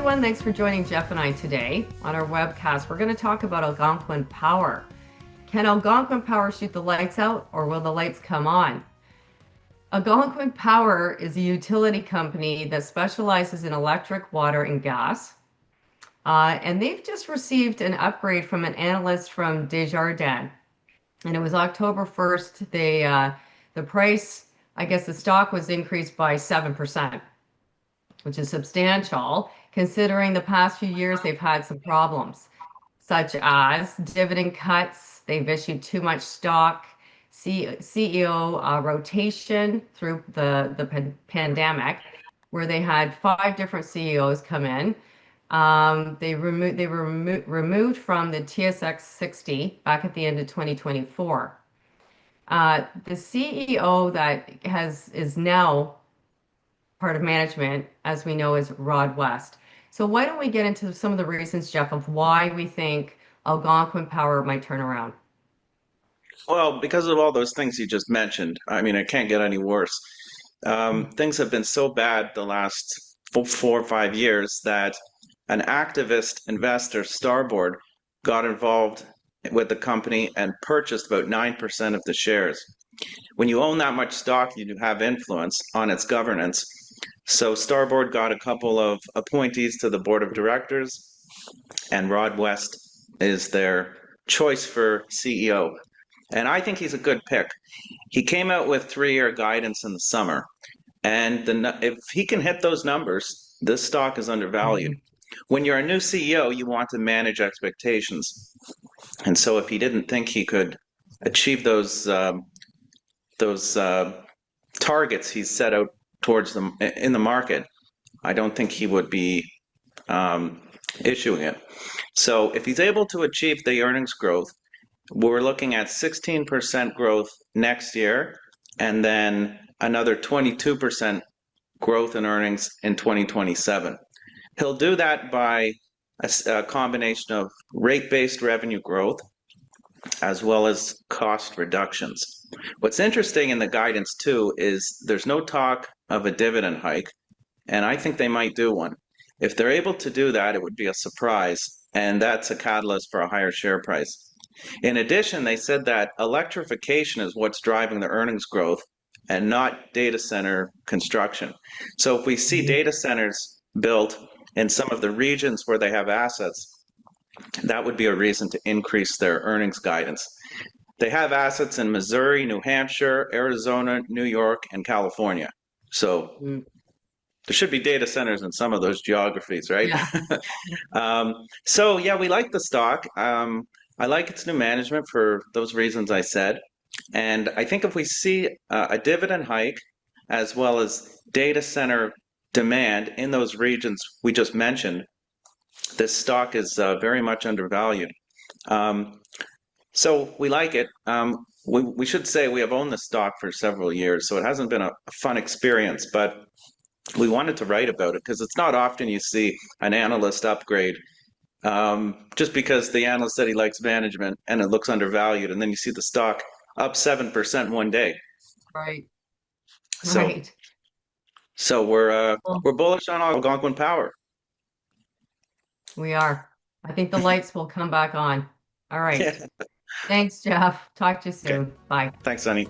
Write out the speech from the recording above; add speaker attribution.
Speaker 1: everyone. Thanks for joining Jeff and I today. On our webcast, we're going to talk about Algonquin Power. Can Algonquin Power shoot the lights out, or will the lights come on? Algonquin Power is a utility company that specializes in electric, water, and gas. And they've just received an upgrade from an analyst from Desjardins. And it was October 1st. The price, I guess the stock was increased by 7%, which is substantial considering the past few years they've had some problems, such as dividend cuts. They've issued too much stock, CEO rotation through the pandemic, where they had 5 different CEOs come in. They were removed from the TSX 60 back at the end of 2024. The CEO that is now part of management, as we know, is Rod West. So why don't we get into some of the reasons, Jeff, of why we think Algonquin Power might turn around?
Speaker 2: Well, because of all those things you just mentioned, I mean, it can't get any worse. Things have been so bad the last 4 or 5 years that an activist investor, Starboard, got involved with the company and purchased about 9% of the shares. When you own that much stock, you do have influence on its governance. So Starboard got a couple of appointees to the board of directors, and Rod West is their choice for CEO. And I think he's a good pick. He came out with 3-year guidance in the summer, and if he can hit those numbers, this stock is undervalued.
Speaker 1: Mhm.
Speaker 2: When you're a new CEO, you want to manage expectations, and so if he didn't think he could achieve those targets he's set out towards them in the market, I don't think he would be issuing it. So if he's able to achieve the earnings growth, we're looking at 16% growth next year, and then another 22% growth in earnings in 2027. He'll do that by a combination of rate-based revenue growth as well as cost reductions. What's interesting in the guidance too is there's no talk of a dividend hike, and I think they might do one. If they're able to do that, it would be a surprise, and that's a catalyst for a higher share price. In addition, they said that electrification is what's driving the earnings growth and not data center construction. So if we see
Speaker 1: Mhm.
Speaker 2: data centers built in some of the regions where they have assets, that would be a reason to increase their earnings guidance. They have assets in Missouri, New Hampshire, Arizona, New York, and California. So
Speaker 1: Mm.
Speaker 2: there should be data centers in some of those geographies, right?
Speaker 1: Yeah.
Speaker 2: So yeah, we like the stock. I like its new management for those reasons I said. And I think if we see a dividend hike as well as data center demand in those regions we just mentioned, this stock is very much undervalued. Um, so we like it. We should say we have owned the stock for several years, so it hasn't been a fun experience, but we wanted to write about it because it's not often you see an analyst upgrade just because the analyst said he likes management and it looks undervalued, and then you see the stock up 7% one day.
Speaker 1: Right.
Speaker 2: So
Speaker 1: Right.
Speaker 2: so we're uh,
Speaker 1: Well,
Speaker 2: we're bullish on Algonquin Power.
Speaker 1: we are. I think the lights will come back on. All right.
Speaker 2: Yeah.
Speaker 1: Thanks, Jeff. Talk to you
Speaker 2: Okay.
Speaker 1: soon. Bye.
Speaker 2: Thanks, Sunny.